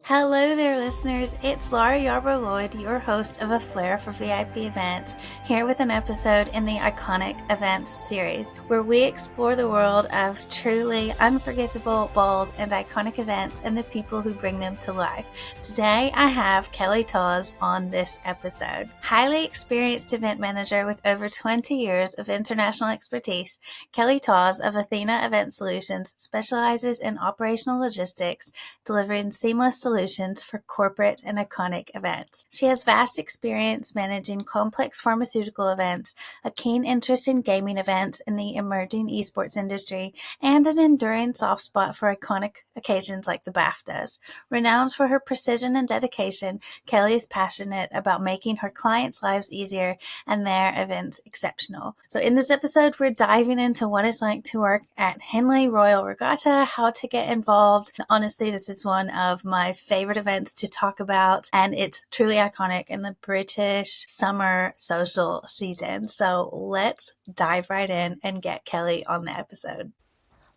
Hello there, listeners. It's Laura Yarbrough-Lloyd, your host of A Flair for VIP Events, here with an episode in the Iconic Events Series, where we explore the world of truly unforgettable, bold, and iconic events and the people who bring them to life. Today, I have Kelly Taws on this episode. Highly experienced event manager with over 20 years of international expertise, Kelly Taws of Athena Event Solutions specializes in operational logistics, delivering seamless solutions for corporate and iconic events. She has vast experience managing complex pharmaceutical events, a keen interest in gaming events in the emerging esports industry, and an enduring soft spot for iconic occasions like the BAFTAs. Renowned for her precision and dedication, Kelly is passionate about making her clients' lives easier and their events exceptional. So in this episode, we're diving into what it's like to work at Henley Royal Regatta, how to get involved. Honestly, this is one of my favorite events to talk about, and it's truly iconic in the British summer social season. So let's dive right in and get Kelly on the episode.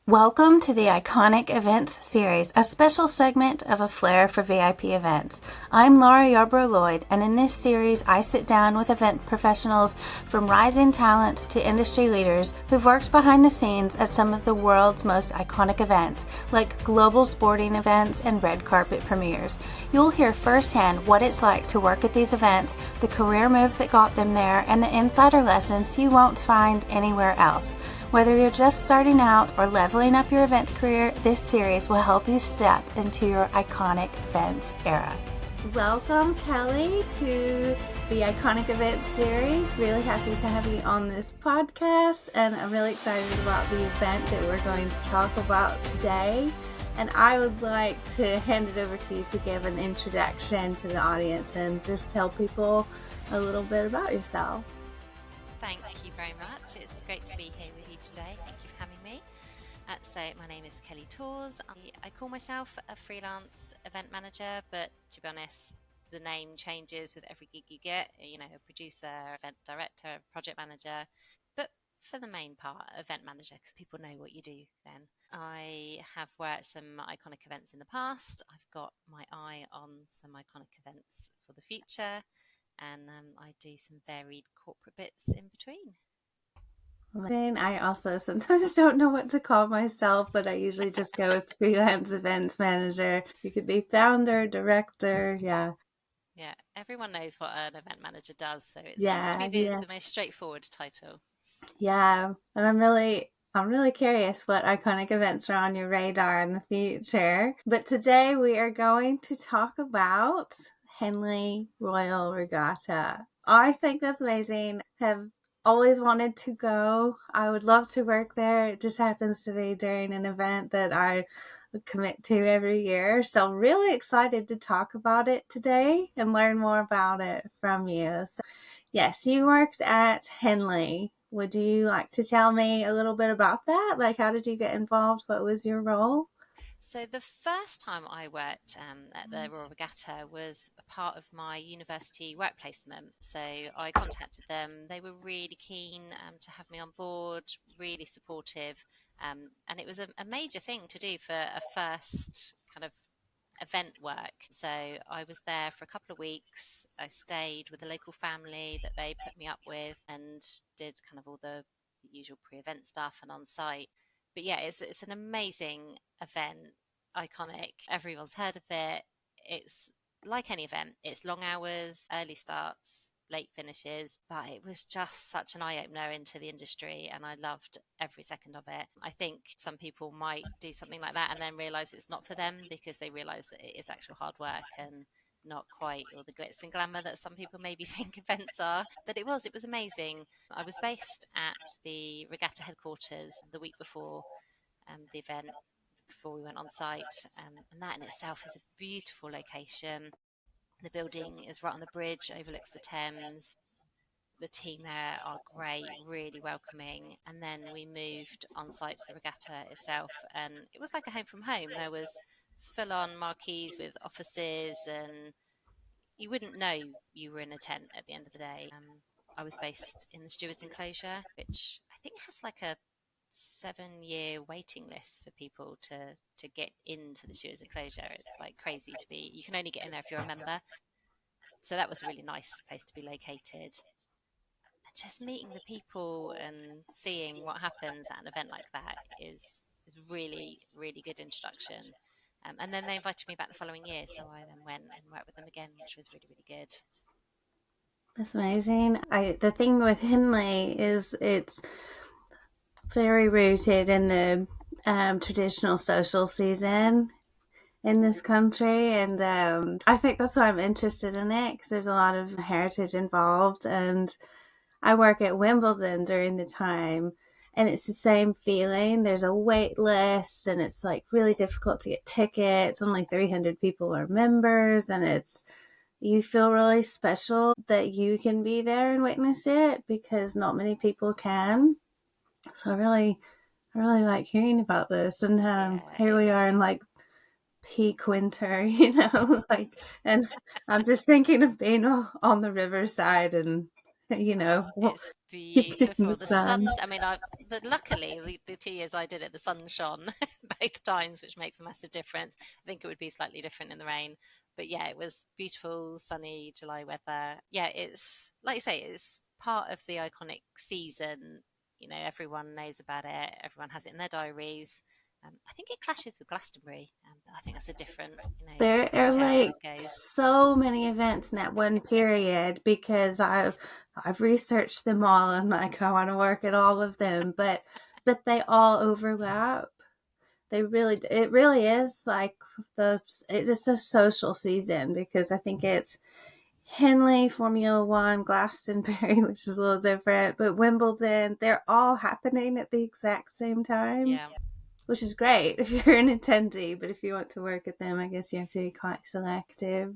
Welcome to the Iconic Events Series, a special segment of A Flair for VIP Events. I'm Laura Yarbrough-Lloyd, and in this series, I sit down with event professionals from rising talent to industry leaders who've worked behind the scenes at some of the world's most iconic events, like global sporting events and red carpet premieres. You'll hear firsthand what it's like to work at these events, the career moves that got them there, and the insider lessons you won't find anywhere else. Whether you're just starting out or leveling up your event career, this series will help you step into your iconic events era. Welcome, Kelly, to the Iconic Events Series. Really happy to have you on this podcast, and I'm really excited about the event that we're going to talk about today. And I would like to hand it over to you to give an introduction to the audience and just tell people a little bit about yourself. Thank you very much. It's great to be here with you today. Thank you for having me. So my name is Kelly Taws. I call myself a freelance event manager, but to be honest, the name changes with every gig you get. You know, a producer, event director, project manager, but for the main part, event manager, because people know what you do then. I have worked some iconic events in the past. I've got my eye on some iconic events for the future. And I do some varied corporate bits in between. I also sometimes don't know what to call myself, but I usually just go with freelance events manager. You could be founder, director, yeah. Yeah, everyone knows what an event manager does, so it seems to be the most straightforward title. Yeah, and I'm really curious what iconic events are on your radar in the future. But today we are going to talk about Henley Royal Regatta. I think that's amazing. Have always wanted to go. I would love to work there. It just happens to be during an event that I commit to every year. So really excited to talk about it today and learn more about it from you. So yes, you worked at Henley. Would you like to tell me a little bit about that? Like, how did you get involved? What was your role? So the first time I worked at the Royal Regatta was a part of my university work placement. So I contacted them. They were really keen to have me on board, really supportive. And it was a major thing to do for a first kind of event work. So I was there for a couple of weeks. I stayed with a local family that they put me up with and did kind of all the usual pre-event stuff and on site. But yeah, it's an amazing event, iconic. Everyone's heard of it. It's like any event. It's long hours, early starts, late finishes, but it was just such an eye-opener into the industry, and I loved every second of it. I think some people might do something like that and then realize it's not for them because they realize that it is actual hard work and not quite all the glitz and glamour that some people maybe think events are. But it was amazing. I was based at the regatta headquarters the week before the event, before we went on site, and that in itself is a beautiful location. The building is right on the bridge, overlooks the Thames. The team there are great, really welcoming. And then we moved on site to the regatta itself, and it was like a home from home. There was full on marquees with offices, and you wouldn't know you were in a tent at the end of the day. I was based in the steward's enclosure, which I think has like a 7-year waiting list for people to get into the Stewards enclosure. It's like crazy to be. You can only get in there if you're a member. So that was a really nice place to be located. And just meeting the people and seeing what happens at an event like that is really really good introduction. And then they invited me back the following year, so I then went and worked with them again, which was really really good. That's amazing. The thing with Henley is it's very rooted in the traditional social season in this country, and I think that's why I'm interested in it, because there's a lot of heritage involved. And I work at Wimbledon during the time, and it's the same feeling. There's a wait list, and it's like really difficult to get tickets. Only 300 people are members, and it's you feel really special that you can be there and witness it, because not many people can. So I really like hearing about this. And Yeah, here we are it's in like peak winter, you know, like, and I'm just thinking of being on the riverside and, you know, it's in the beautiful. The sun. sun's. I mean, luckily the 2 years I did it, the sun shone both times, which makes a massive difference. I think it would be slightly different in the rain, but yeah, it was beautiful, sunny July weather. Yeah, it's like you say, it's part of the iconic season. Everyone knows about it. Everyone has it in their diaries. I think it clashes with Glastonbury, but I think that's a different, There are whichever way like it goes. so many events in that one period, because I've researched them all, and like I want to work at all of them, but they all overlap. It really is like it's a social season, because I think it's Henley, Formula One, Glastonbury, which is a little different, but Wimbledon, they're all happening at the exact same time, Yeah. which is great if you're an attendee. But if you want to work at them, I guess you have to be quite selective.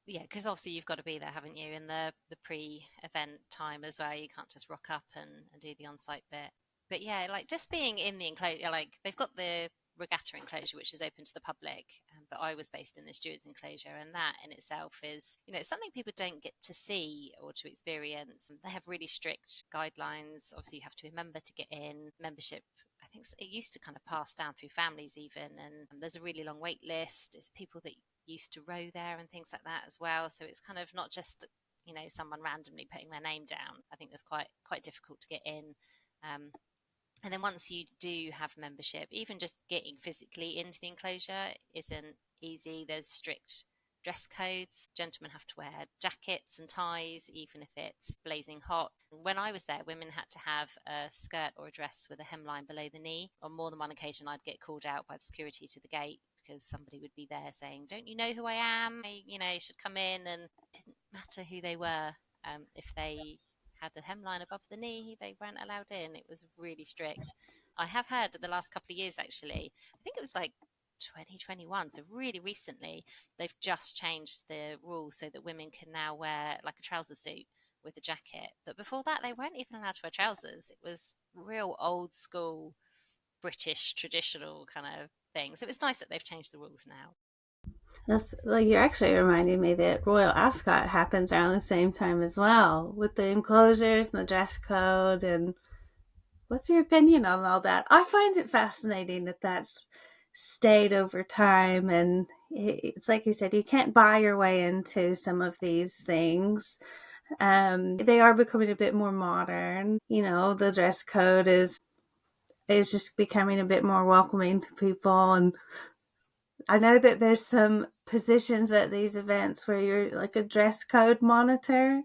Yeah, because obviously you've got to be there, haven't you, in the pre-event time as well. You can't just rock up and do the on-site bit. But yeah, like just being in the enclosure, like they've got the regatta enclosure, which is open to the public, but I was based in the stewards enclosure, and that in itself is, it's something people don't get to see or to experience. They have really strict guidelines. Obviously, you have to be a member to get in. Membership, I think it used to kind of pass down through families even, and there's a really long wait list. It's people that used to row there and things like that as well. So it's kind of not just someone randomly putting their name down. I think it's quite difficult to get in. And then once you do have membership, even just getting physically into the enclosure isn't easy. There's strict dress codes. Gentlemen have to wear jackets and ties, even if it's blazing hot. When I was there, women had to have a skirt or a dress with a hemline below the knee. On more than one occasion, I'd get called out by the security to the gate, because somebody would be there saying, "Don't you know who I am? You should come in." And it didn't matter who they were. If they had a hemline above the knee, they weren't allowed in. It was really strict. I have heard that the last couple of years, actually, I think it was like 2021, so really recently, they've just changed the rules so that women can now wear like a trouser suit with a jacket. But before that, they weren't even allowed to wear trousers. It was real old school British traditional kind of thing. So it's nice that they've changed the rules now. That's like you're actually reminding me that Royal Ascot happens around the same time as well, with the enclosures and the dress code. And what's your opinion on all that? I find it fascinating that that's stayed over time, and it's like you said, you can't buy your way into some of these things. They are becoming a bit more modern. You know, the dress code is just becoming a bit more welcoming to people. And I know that there's some positions at these events where you're like a dress code monitor,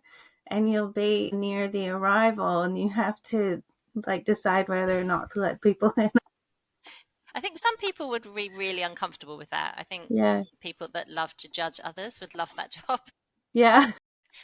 and you'll be near the arrival, and you have to like decide whether or not to let people in. I think some people would be really uncomfortable with that. I think Yeah. people that love to judge others would love that job. Yeah.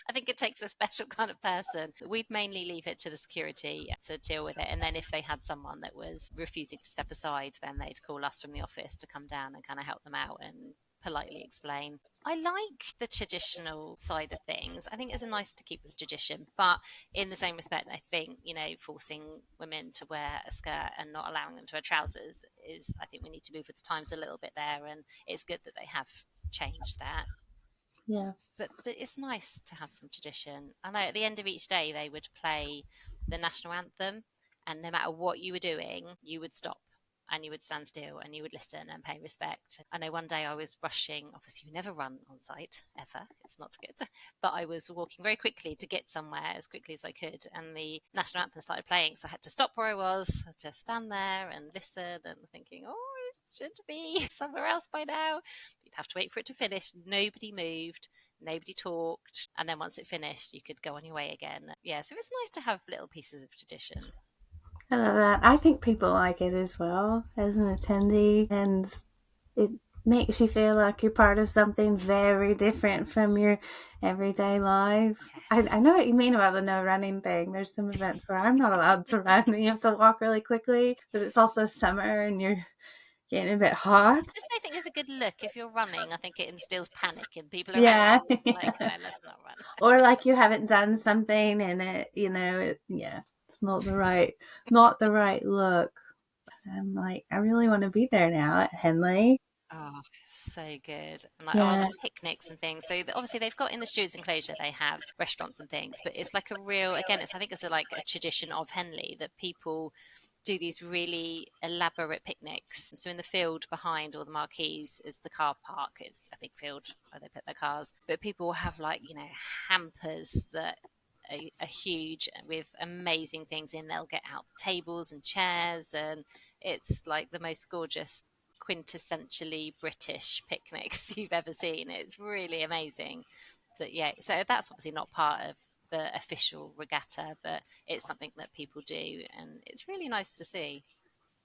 I think it takes a special kind of person. We'd mainly leave it to the security to deal with it. And then if they had someone that was refusing to step aside, then they'd call us from the office to come down and kind of help them out and politely explain. I like the traditional side of things. I think it's nice to keep with tradition, but in the same respect, I think, forcing women to wear a skirt and not allowing them to wear trousers I think we need to move with the times a little bit there. And it's good that they have changed that. Yeah. But it's nice to have some tradition. I know at the end of each day they would play the national anthem, and no matter what you were doing, you would stop and you would stand still and you would listen and pay respect. I know one day I was rushing. Obviously, you never run on site ever. It's not good. But I was walking very quickly to get somewhere as quickly as I could. And the national anthem started playing. So I had to stop where I was, just stand there and listen and thinking, oh, it should be somewhere else by now. You'd have to wait for it to finish. Nobody moved. Nobody talked. And then once it finished, you could go on your way again. Yeah, so it's nice to have little pieces of tradition. I love that. I think people like it as well as an attendee, and it makes you feel like you're part of something very different from your everyday life. I know Yes. what you mean about the no running thing. There's some events where I'm not allowed to run and you have to walk really quickly, but it's also summer and you're getting a bit hot. I just don't think it's a good look. If you're running, I think it instills panic in people around Yeah. you. Like, no, let's not run. Or like you haven't done something and it's not the right look. I'm like, I really want to be there now at Henley. Oh, so good. And like, oh, Yeah. the picnics and things. So obviously they've got in the stewards enclosure, they have restaurants and things, but it's like a real, again, I think it's like a tradition of Henley that people do these really elaborate picnics. So in the field behind all the marquees is the car park. It's a big field where they put their cars. But people will have like, hampers that are huge with amazing things in. They'll get out tables and chairs, and it's like the most gorgeous, quintessentially British picnics you've ever seen. It's really amazing. So yeah, so that's obviously not part of the official regatta, but it's something that people do, and it's really nice to see.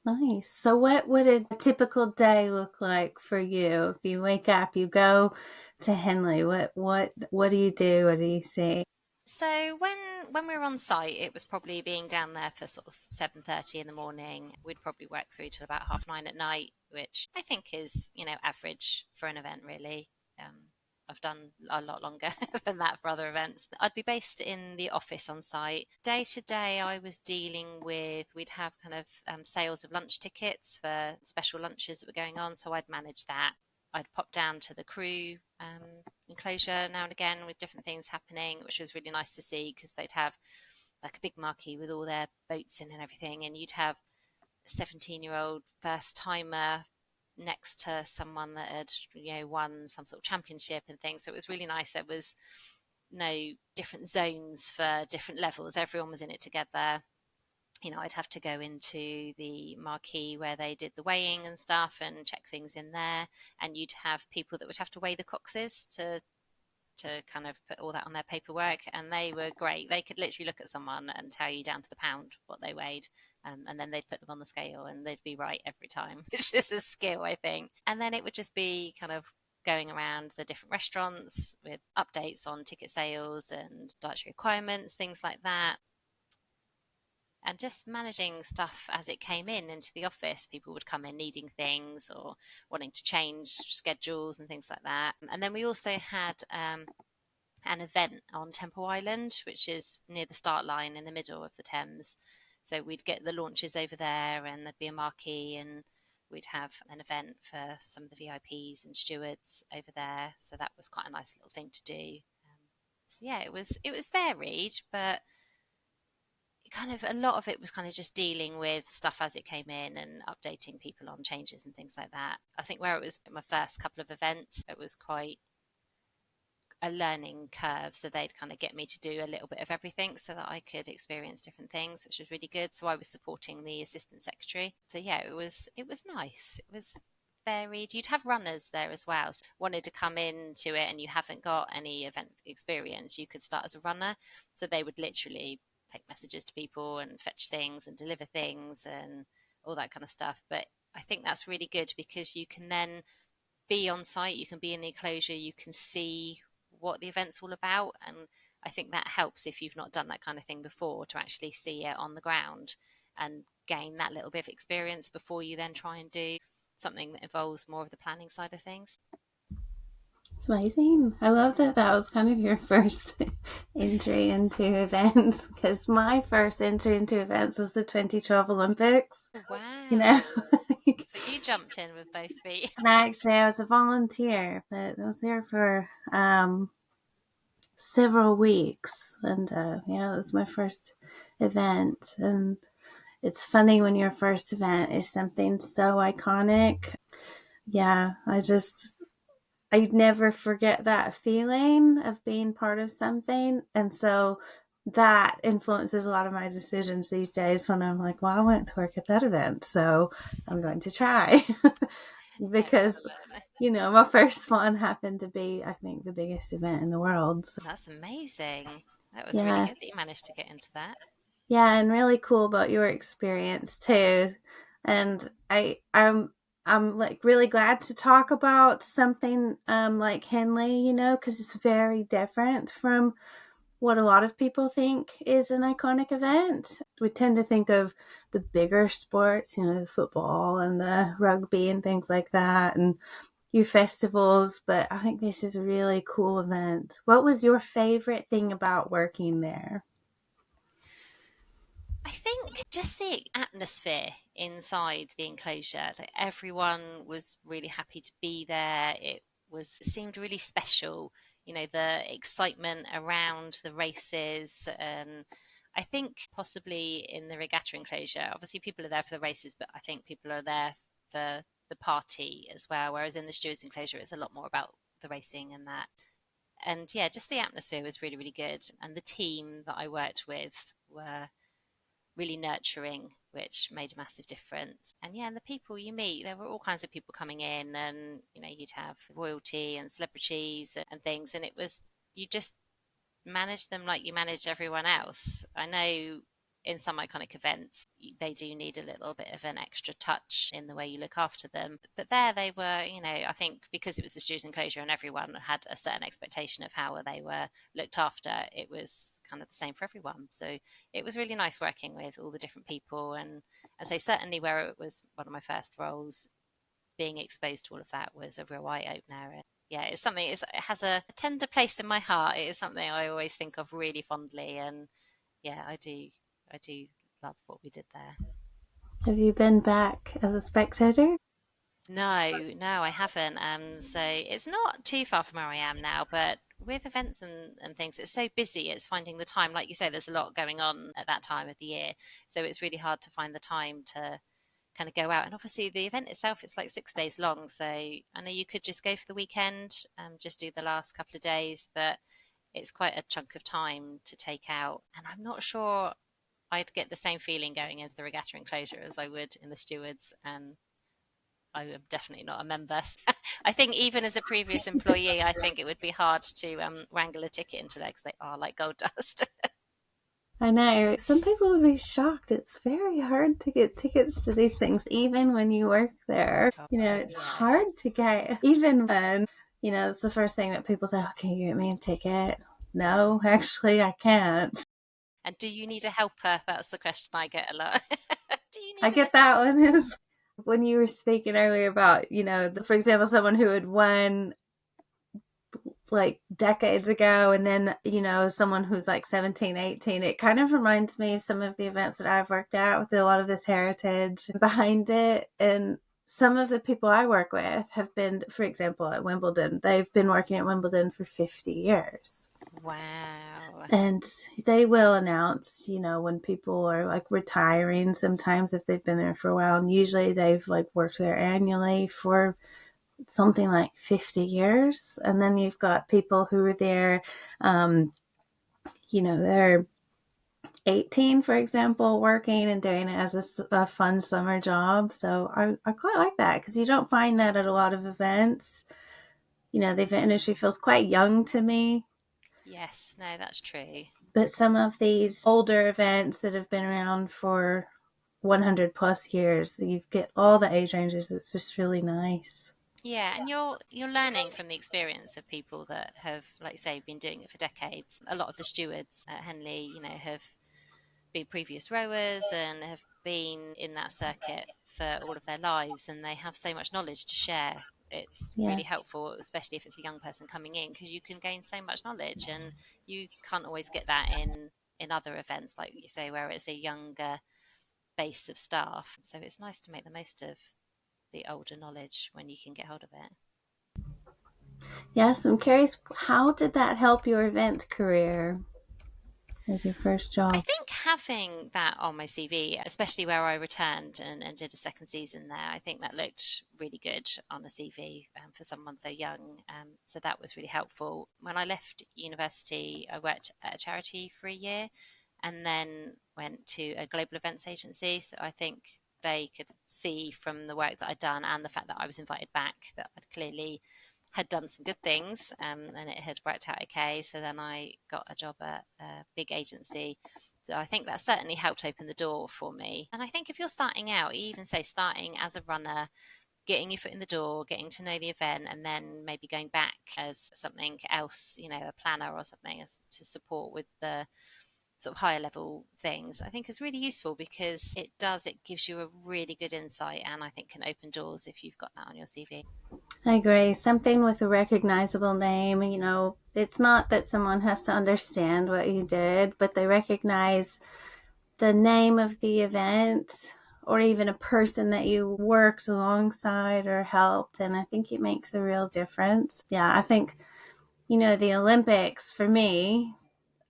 Nice. So what would a typical day look like for you? If you wake up, you go to Henley, what do you do? What do you see? So when we were on site, it was probably being down there for sort of 7:30 in the morning. We'd probably work through till about 9:30 at night, which I think is average for an event really. I've done a lot longer than that for other events. I'd be based in the office on site. Day to day, I was dealing with, we'd have kind of sales of lunch tickets for special lunches that were going on. So I'd manage that. I'd pop down to the crew enclosure now and again with different things happening, which was really nice to see because they'd have like a big marquee with all their boats in and everything, and you'd have a 17-year-old first timer next to someone that had won some sort of championship and things. So it was really nice. There was no different zones for different levels. Everyone was in it together. I'd have to go into the marquee where they did the weighing and stuff and check things in there. And you'd have people that would have to weigh the coxes to kind of put all that on their paperwork, and they were great. They could literally look at someone and tell you down to the pound what they weighed, and then they'd put them on the scale and they'd be right every time, which is a skill, I think. And then it would just be kind of going around the different restaurants with updates on ticket sales and dietary requirements, things like that, and just managing stuff as it came in into the office. People would come in needing things or wanting to change schedules and things like that. And then we also had an event on Temple Island, which is near the start line in the middle of the Thames. So we'd get the launches over there, and there'd be a marquee, and we'd have an event for some of the VIPs and stewards over there. So that was quite a nice little thing to do. So yeah, it was varied, but kind of a lot of it was kind of just dealing with stuff as it came in and updating people on changes and things like that. I think where it was my first couple of events, it was quite a learning curve, so they'd kind of get me to do a little bit of everything so that I could experience different things, which was really good. So I was supporting the assistant secretary. So yeah, it was nice. It was varied. You'd have runners there as well. So wanted to come into it and you haven't got any event experience, you could start as a runner. So they would literally take messages to people and fetch things and deliver things and all that kind of stuff. But I think that's really good because you can then be on site, you can be in the enclosure, you can see what the event's all about. And I think that helps if you've not done that kind of thing before, to actually see it on the ground and gain that little bit of experience before you then try and do something that involves more of the planning side of things. It's amazing. I love that that was kind of your first entry into events, because my first entry into events was the 2012 Olympics. Oh, You know, wow. So you jumped in with both feet. actually, I was a volunteer, but I was there for several weeks, and yeah, it was my first event, and it's funny when your first event is something so iconic. Yeah, I'd never forget that feeling of being part of something. And so that influences a lot of my decisions these days when I'm like, well, I went to work at that event, so I'm going to try. Because, Excellent. my first one happened to be, I think, the biggest event in the world. So, That's amazing. That was really yeah. good that you managed to get into that. Yeah, and really cool about your experience too. And I'm like really glad to talk about something like Henley, because it's very different from what a lot of people think is an iconic event. We tend to think of the bigger sports, the football and the rugby and things like that, and your festivals, but I think this is a really cool event. What was your favorite thing about working there? I think just the atmosphere inside the enclosure, like everyone was really happy to be there. It seemed really special, the excitement around the races. And I think possibly in the regatta enclosure, obviously people are there for the races, but I think people are there for the party as well. Whereas in the stewards enclosure, it's a lot more about the racing and that. And yeah, just the atmosphere was really, really good. And the team that I worked with were really nurturing, which made a massive difference. And yeah, and the people you meet, there were all kinds of people coming in, and you'd have royalty and celebrities and things, and you just manage them like you manage everyone else. I know in some iconic events, they do need a little bit of an extra touch in the way you look after them. But there they were, I think because it was the students' enclosure and everyone had a certain expectation of how they were looked after, it was kind of the same for everyone. So it was really nice working with all the different people. And so certainly where it was one of my first roles, being exposed to all of that was a real eye opener. And yeah, it has a tender place in my heart. It is something I always think of really fondly, and yeah, I do love what we did there. Have you been back as a spectator? No, no, I haven't. So it's not too far from where I am now, but with events and things, it's so busy. It's finding the time. Like you say, there's a lot going on at that time of the year. So it's really hard to find the time to kind of go out. And obviously, the event itself, it's like 6 days long. So I know you could just go for the weekend, just do the last couple of days, but it's quite a chunk of time to take out. And I'm not sure I'd get the same feeling going into the regatta enclosure as I would in the stewards. And I am definitely not a member. I think even as a previous employee, I think it would be hard to wrangle a ticket into there because they are like gold dust. I know. Some people would be shocked. It's very hard to get tickets to these things, even when you work there. Oh, It's yes. hard to get, even when, it's the first thing that people say, oh, can you get me a ticket? No, actually, I can't. And do you need a helper? That's the question I get a lot. Do you I need an get that one assistant? is when you were speaking earlier about, for example, someone who had won like decades ago and then someone who's like 17, 18. It kind of reminds me of some of the events that I've worked at with a lot of this heritage behind it. And some of the people I work with have been, for example, at Wimbledon, they've been working at Wimbledon for 50 years. Wow. And they will announce, when people are like retiring sometimes if they've been there for a while. And usually they've like worked there annually for something like 50 years. And then you've got people who are there, they're 18, for example, working and doing it as a fun summer job. So I quite like that because you don't find that at a lot of events. The event industry feels quite young to me. Yes, no, that's true. But some of these older events that have been around for 100 plus years, you get all the age ranges. It's just really nice. Yeah, and you're learning from the experience of people that have, like say, been doing it for decades. A lot of the stewards at Henley, have been previous rowers and have been in that circuit for all of their lives, and they have so much knowledge to share. It's Yeah. really helpful, especially if it's a young person coming in, because you can gain so much knowledge, and you can't always get that in other events, like you say, where it's a younger base of staff. So it's nice to make the most of the older knowledge when you can get hold of it. Yes, I'm curious, how did that help your event career? as your first I job? think having that on my CV, especially where I returned and did a second season there, I think that looked really good on a CV for someone so young. So that was really helpful. When I left university, I worked at a charity for a year and then went to a global events agency. So I think they could see from the work that I'd done and the fact that I was invited back that I'd clearly had done some good things, and it had worked out okay. So then I got a job at a big agency. So I think that certainly helped open the door for me. And I think if you're starting out, even say starting as a runner, getting your foot in the door, getting to know the event, and then maybe going back as something else, a planner or something to support with the sort of higher level things, I think is really useful because it gives you a really good insight and I think can open doors if you've got that on your CV. I agree. Something with a recognizable name, it's not that someone has to understand what you did, but they recognize the name of the event or even a person that you worked alongside or helped. And I think it makes a real difference. Yeah, I think, the Olympics for me,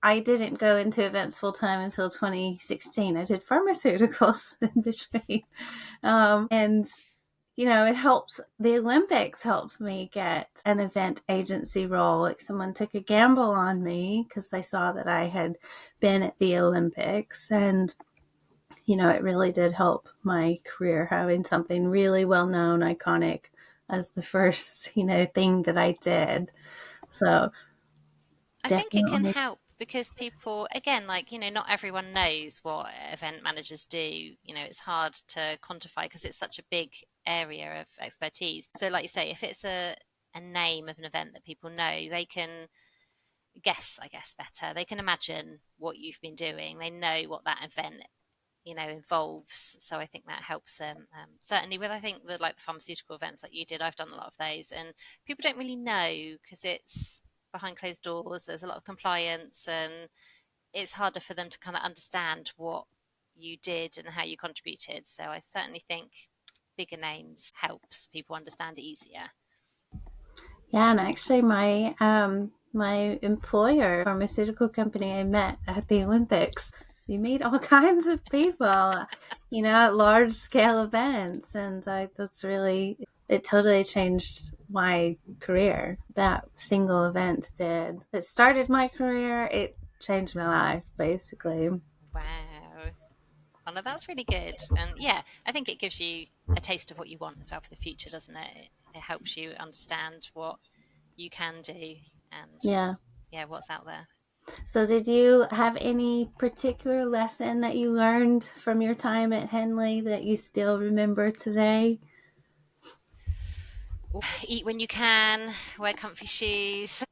I didn't go into events full time until 2016. I did pharmaceuticals in between. And it helps. The Olympics helped me get an event agency role. Like someone took a gamble on me because they saw that I had been at the Olympics. And, it really did help my career having something really well known, iconic as the first, thing that I did. So I think it can definitely. help because people, again, like, not everyone knows what event managers do. It's hard to quantify because it's such a big area of expertise. So, like you say, if it's a name of an event that people know, they can guess, I guess, better. They can imagine what you've been doing. They know what that event involves. So I think that helps them. Certainly with, I think, the pharmaceutical events like you did, I've done a lot of those, and people don't really know because it's behind closed doors. There's a lot of compliance, and it's harder for them to kind of understand what you did and how you contributed. So I certainly think bigger names helps people understand it easier. Yeah, and actually, my employer, pharmaceutical company, I met at the Olympics. You meet all kinds of people, at large scale events, and that's really it. Totally changed my career. That single event did. It started my career. It changed my life, basically. Wow. Oh, no, that's really good. And yeah, I think it gives you a taste of what you want as well for the future, doesn't it? It helps you understand what you can do and Yeah. yeah, what's out there. So, did you have any particular lesson that you learned from your time at Henley that you still remember today? Eat when you can, wear comfy shoes,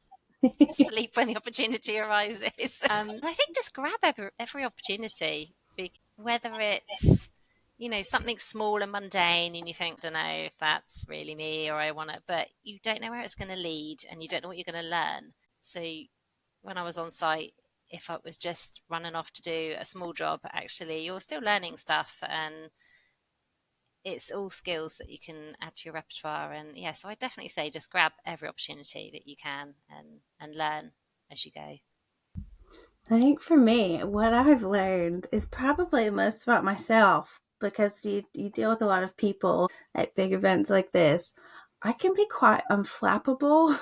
sleep when the opportunity arises. I think just grab every opportunity, whether it's something small and mundane, and you think, don't know if that's really me or I want it, but you don't know where it's going to lead, and you don't know what you're going to learn. So when I was on site, if I was just running off to do a small job, actually, you're still learning stuff, and it's all skills that you can add to your repertoire. And yeah, so I definitely say just grab every opportunity that you can and learn as you go. I think for me, what I've learned is probably the most about myself because you deal with a lot of people at big events like this. I can be quite unflappable,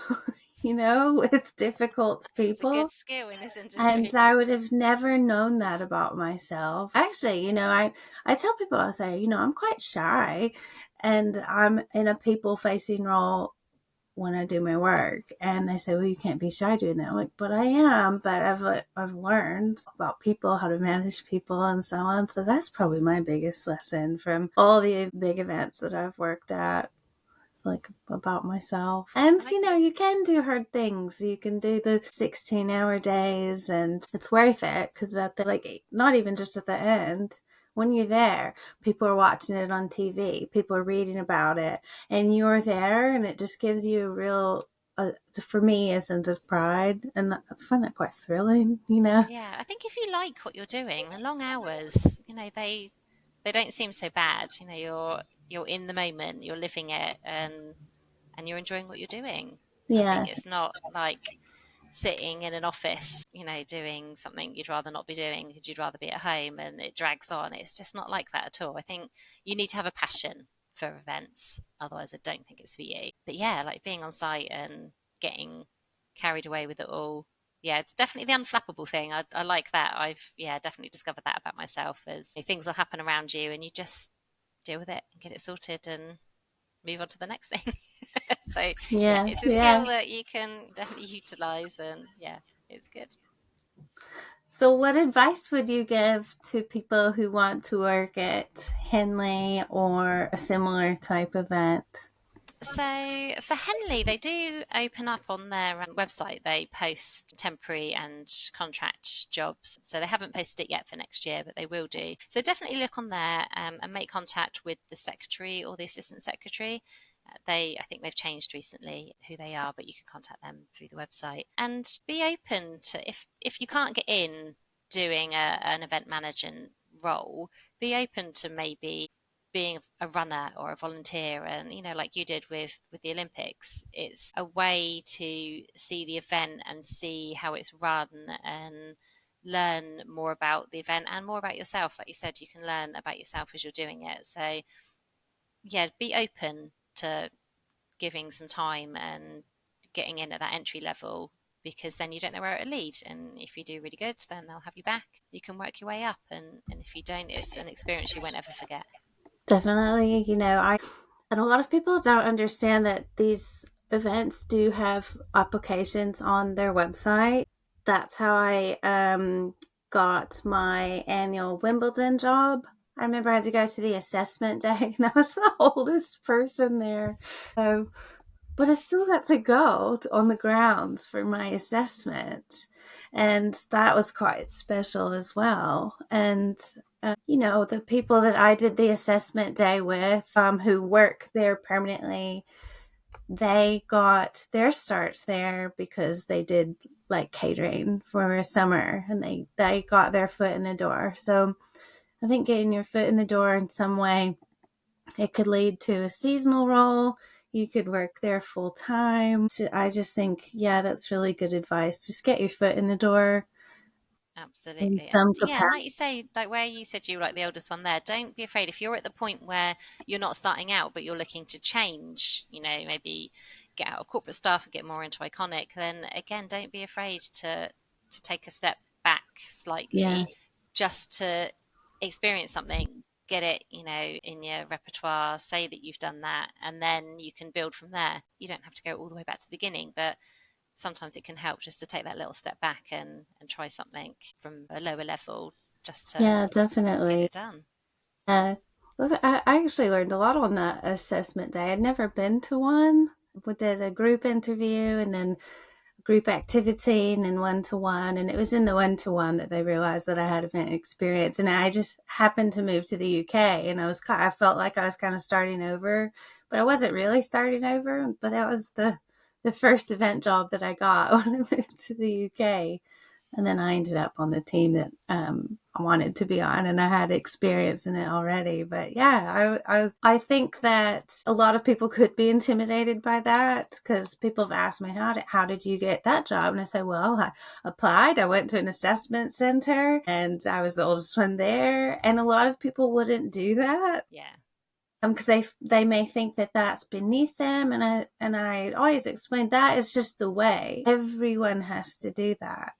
with difficult It's a good people. skill in this And industry. I would have never known that about myself. Actually, I tell people, I say, I'm quite shy and I'm in a people facing role when I do my work. And they say, well, you can't be shy doing that. I'm like, but I am. But I've learned about people, how to manage people and so on. So that's probably my biggest lesson from all the big events that I've worked at. Like about myself. And And I you can do hard things. You can do the 16-hour days and it's worth it because at the like not even just at the end. When you're there, people are watching it on TV, people are reading about it, and you're there, and it just gives you a real, for me, a sense of pride, and I find that quite thrilling. yeah, I think if you like what you're doing, the long hours, they don't seem so bad. You're in the moment, you're living it, and you're enjoying what you're doing. I Yeah, think it's not like sitting in an office, doing something you'd rather not be doing because you'd rather be at home, and it drags on. It's just not like that at all. I think you need to have a passion for events, otherwise I don't think it's for you. But yeah, like being on site and getting carried away with it all. Yeah, it's definitely the unflappable thing. I like that. I've, yeah, definitely discovered that about myself, as things will happen around you and you just deal with it and get it sorted and move on to the next thing. So yeah, Yeah, it's a yeah. skill that you can definitely utilize, and yeah, it's good. So, what advice would you give to people who want to work at Henley or a similar type event? So for Henley, they do open up on their website. They post temporary and contract jobs. So they haven't posted it yet for next year, but they will do. So definitely look on there, and make contact with the secretary or the assistant secretary. I think they've changed recently who they are, but you can contact them through the website and be open to, if you can't get in doing an event management role, be open to maybe being a runner or a volunteer. And like you did with the Olympics, it's a way to see the event and see how it's run and learn more about the event and more about yourself. Like you said, you can learn about yourself as you're doing it. So yeah, be open to giving some time and getting in at that entry level, because then you don't know where it'll lead. And if you do really good, then they'll have you back. You can work your way up, and if you don't, it's an experience you won't ever forget. Definitely, and a lot of people don't understand that these events do have applications on their website. That's how I got my annual Wimbledon job. I remember I had to go to the assessment day, and I was the oldest person there. But I still got to go on the grounds for my assessment. And that was quite special as well. And, the people that I did the assessment day with, who work there permanently, they got their start there because they did like catering for a summer, and they got their foot in the door. So I think getting your foot in the door in some way, it could lead to a seasonal role. You could work there full time. I just think, yeah, that's really good advice. Just get your foot in the door in Absolutely. And some yeah, and capacity. like you say, like where you said you were like the oldest one there, don't be afraid. If you're at the point where you're not starting out, but you're looking to change, maybe get out of corporate stuff and get more into Iconic, then again, don't be afraid to take a step back Yeah, slightly, just to experience something, get it, in your repertoire, say that you've done that, and then you can build from there. You don't have to go all the way back to the beginning, but sometimes it can help just to take that little step back and try something from a lower level, just to yeah, get definitely. it done. Uh, I actually learned a lot on that assessment day. I'd never been to one. We did a group interview and then group activity and then one to one. And it was in the one to one that they realized that I had event experience. And I just happened to move to the UK, and I felt like I was kind of starting over, but I wasn't really starting over. But that was the first event job that I got when I moved to the UK. And then I ended up on the team that I wanted to be on, and I had experience in it already. But yeah, I think that a lot of people could be intimidated by that, because people have asked me, how did you get that job? And I say, well, I applied. I went to an assessment center, and I was the oldest one there. And a lot of people wouldn't do that, Yeah, because they may think that that's beneath them, and I always explain that is just the way. Everyone has to do that.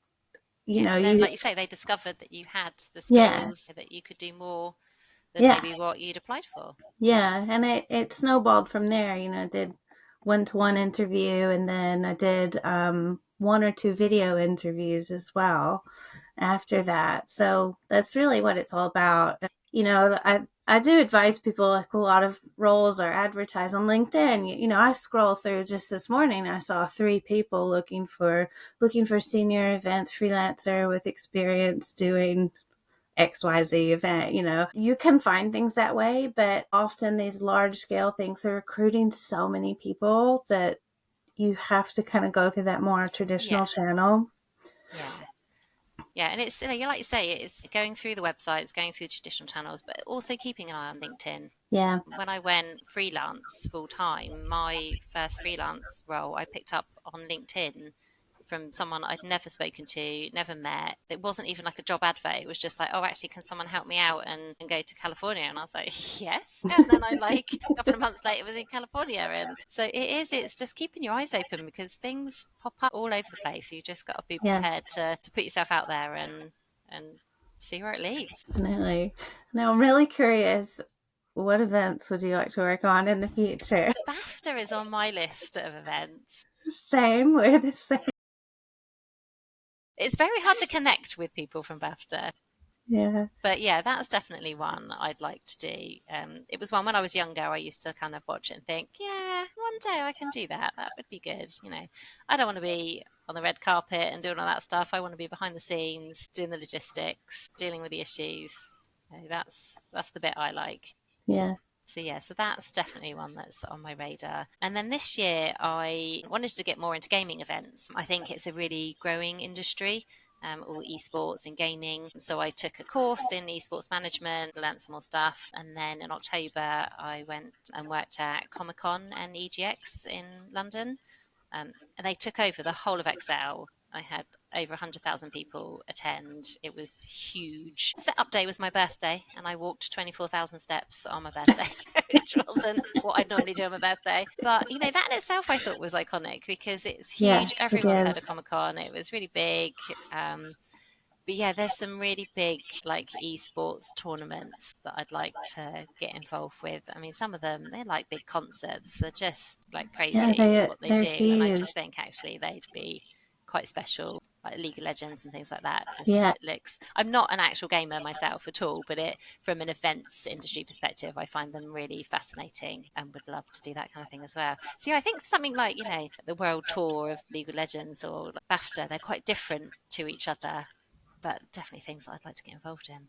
yeah. And then, You like you say, they discovered that you had the Yeah, skills, that you could do more than yeah, maybe what you'd applied for. yeah. And it snowballed from there. I did one-to-one interview, and then I did one or two video interviews as well after that. So that's really what it's all about. I do advise people, like a lot of roles are advertised on LinkedIn. I scroll through just this morning. I saw three people looking for senior events freelancer with experience doing XYZ event. You can find things that way, but often these large scale things are recruiting so many people that you have to kind of go through that more Yeah, traditional channel. yeah. Yeah, and it's, like you say, it's going through the websites, going through traditional channels, but also keeping an eye on LinkedIn. Yeah. When I went freelance full time, my first freelance role I picked up on LinkedIn from someone I'd never spoken to, never met. It wasn't even like a job advert. It was just like, oh, actually, can someone help me out and go to California? And I was like, yes. And then I, like, a couple of months later was in California. And so it's just keeping your eyes open, because things pop up all over the place. You just got to be Yeah, prepared to put yourself out there and see where it leads. definitely. Now, I'm really curious, what events would you like to work on in the future? BAFTA is on my list of events. Same, we're the same. It's very hard to connect with people from BAFTA. Yeah. But yeah, that's definitely one I'd like to do. It was one when I was younger. I used to kind of watch it and think, yeah, one day I can do that. That would be good. I don't want to be on the red carpet and doing all that stuff. I want to be behind the scenes, doing the logistics, dealing with the issues. That's the bit I like. Yeah. So yeah, so that's definitely one that's on my radar. And then this year, I wanted to get more into gaming events. I think it's a really growing industry, all esports and gaming. So I took a course in esports management, learned some more stuff, and then in October, I went and worked at Comic Con and EGX in London. And they took over the whole of Excel. I had over 100,000 people attend. It was huge. Setup day was my birthday, and I walked 24,000 steps on my birthday, which wasn't what I'd normally do on my birthday. But, that in itself I thought was iconic, because it's Yeah, huge. it Everyone's heard of is. Comic Con. It was really big. But yeah, there's some really big, like, esports tournaments that I'd like to get involved with. I mean, some of them, they're like big concerts. They're just like Yeah, crazy what they they're do. And I huge. just think actually they'd be quite special, like League of Legends and things like that. Just Yeah, it looks. I'm not an actual gamer myself at all, but from an events industry perspective, I find them really fascinating and would love to do that kind of thing as well. So yeah, I think something like the World Tour of League of Legends or BAFTA, they're quite different to each other, but definitely things that I'd like to get involved in.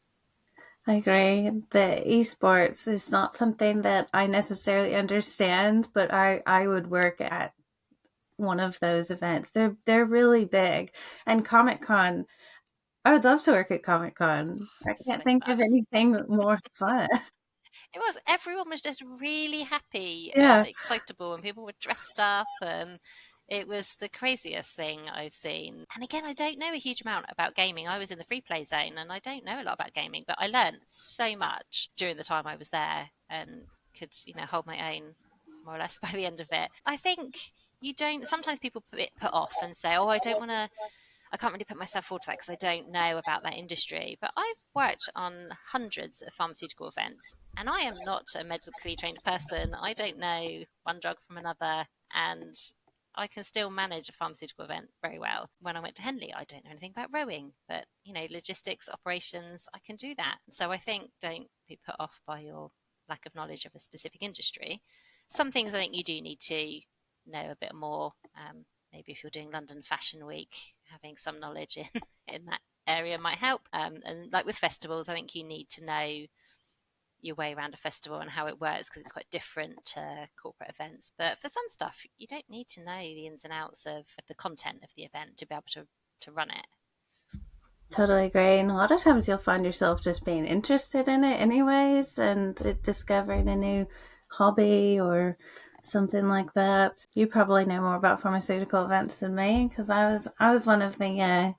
I agree. The esports is not something that I necessarily understand, but I would work at one of those events. They're really big. And Comic Con, I would love to work at Comic Con. I So can't think of fun. anything more fun. It was. Everyone was just really happy and Yeah. excitable, and people were dressed up, and it was the craziest thing I've seen. And again, I don't know a huge amount about gaming. I was in the free play zone, and I don't know a lot about gaming, but I learned so much during the time I was there, and could hold my own more or less by the end of it. I think you don't. Sometimes people put off and say, "Oh, I can't really put myself forward for that because I don't know about that industry." But I've worked on hundreds of pharmaceutical events, and I am not a medically trained person. I don't know one drug from another, and I can still manage a pharmaceutical event very well. When I went to Henley, I don't know anything about rowing, but logistics, operations, I can do that. So I think don't be put off by your lack of knowledge of a specific industry. Some things I think you do need to know a bit more. Maybe if you're doing London Fashion Week, having some knowledge in in that area might help. And like with festivals, I think you need to know your way around a festival and how it works, because it's quite different to corporate events. But for some stuff, you don't need to know the ins and outs of the content of the event to be able to run it. Totally agree. And a lot of times you'll find yourself just being interested in it anyways, and discovering a new hobby or something like that. You probably know more about pharmaceutical events than me, because I was one of the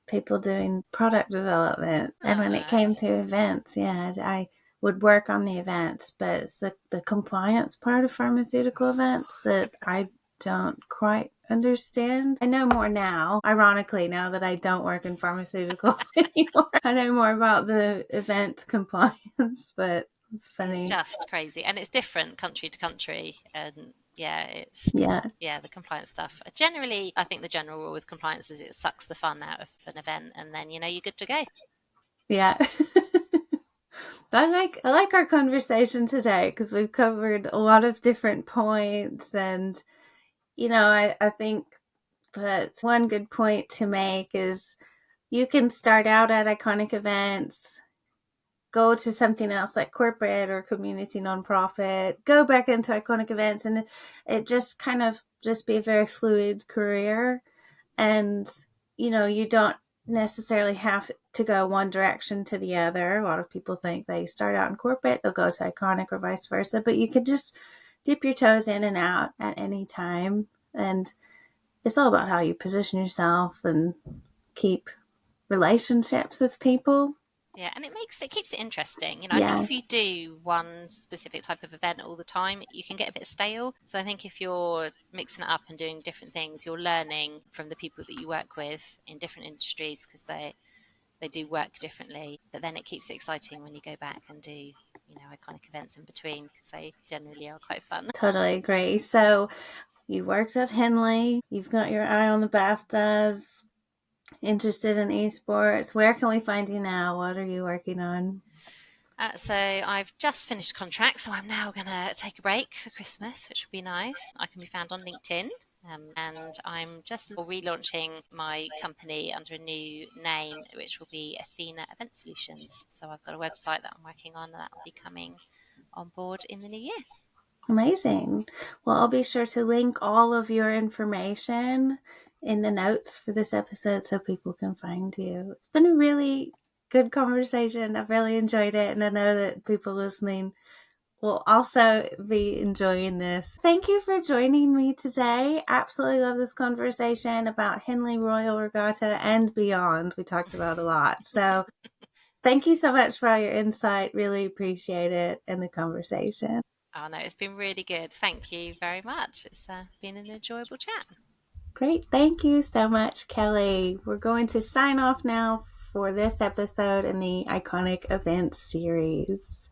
people doing product development. And when it Ah, came to events, yeah, I would work on the events, but it's the compliance part of pharmaceutical events that I don't quite understand. I know more now, ironically, now that I don't work in pharmaceuticals anymore. I know more about the event compliance, but it's it's funny. just crazy, and it's different country to country, and yeah, it's Yeah, yeah, the compliance stuff. Generally, I think the general rule with compliance is it sucks the fun out of an event, and then you're good to go. yeah. I like our conversation today because we've covered a lot of different points, and I think that one good point to make is you can start out at iconic events, go to something else like corporate or community nonprofit, go back into iconic events, and it just kind of just be a very fluid career. And you don't necessarily have to go one direction to the other. A lot of people think they start out in corporate, they'll go to iconic, or vice versa, but you could just dip your toes in and out at any time. And it's all about how you position yourself and keep relationships with people. Yeah, and it keeps it interesting. I think Yeah, if you do one specific type of event all the time, you can get a bit stale. So I think if you're mixing it up and doing different things, you're learning from the people that you work with in different industries because they do work differently. But then it keeps it exciting when you go back and do iconic events in between because they generally are quite fun. totally agree. So you worked at Henley. You've got your eye on the BAFTAs. Interested in esports. Where can we find you now? What are you working on? So I've just finished contract, so I'm now going to take a break for Christmas, which will be nice. I can be found on LinkedIn, and I'm just relaunching my company under a new name, which will be Athena Event Solutions. So I've got a website that I'm working on that will be coming on board in the new year. Amazing. Well, I'll be sure to link all of your information in the notes for this episode so people can find you. It's been a really good conversation. I've really enjoyed it, and I know that people listening will also be enjoying this. Thank you for joining me today. Absolutely love this conversation about Henley Royal Regatta and beyond. We talked about a lot. So thank you so much for all your insight. Really appreciate it and the conversation. Oh no, it's been really good. Thank you very much. It's been an enjoyable chat. Great. Thank you so much, Kelly. We're going to sign off now for this episode in the Iconic Events Series.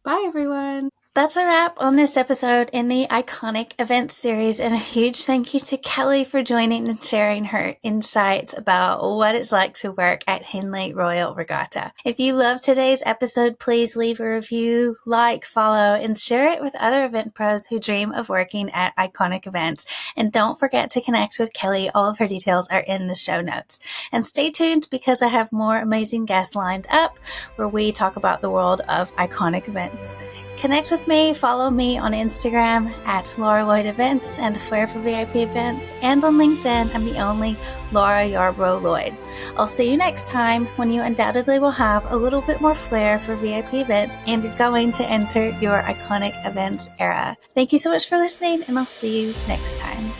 Bye, everyone. That's a wrap on this episode in the Iconic Events Series, and a huge thank you to Kelly for joining and sharing her insights about what it's like to work at Henley Royal Regatta. If you loved today's episode, please leave a review, like, follow, and share it with other event pros who dream of working at iconic events. And don't forget to connect with Kelly. All of her details are in the show notes. And stay tuned because I have more amazing guests lined up where we talk about the world of iconic events. Connect with me, follow me on Instagram at Laura Lloyd Events and Flair for VIP Events, and on LinkedIn, I'm the only Laura Yarbrough Lloyd. I'll see you next time when you undoubtedly will have a little bit more flair for VIP events and you're going to enter your iconic events era. Thank you so much for listening, and I'll see you next time.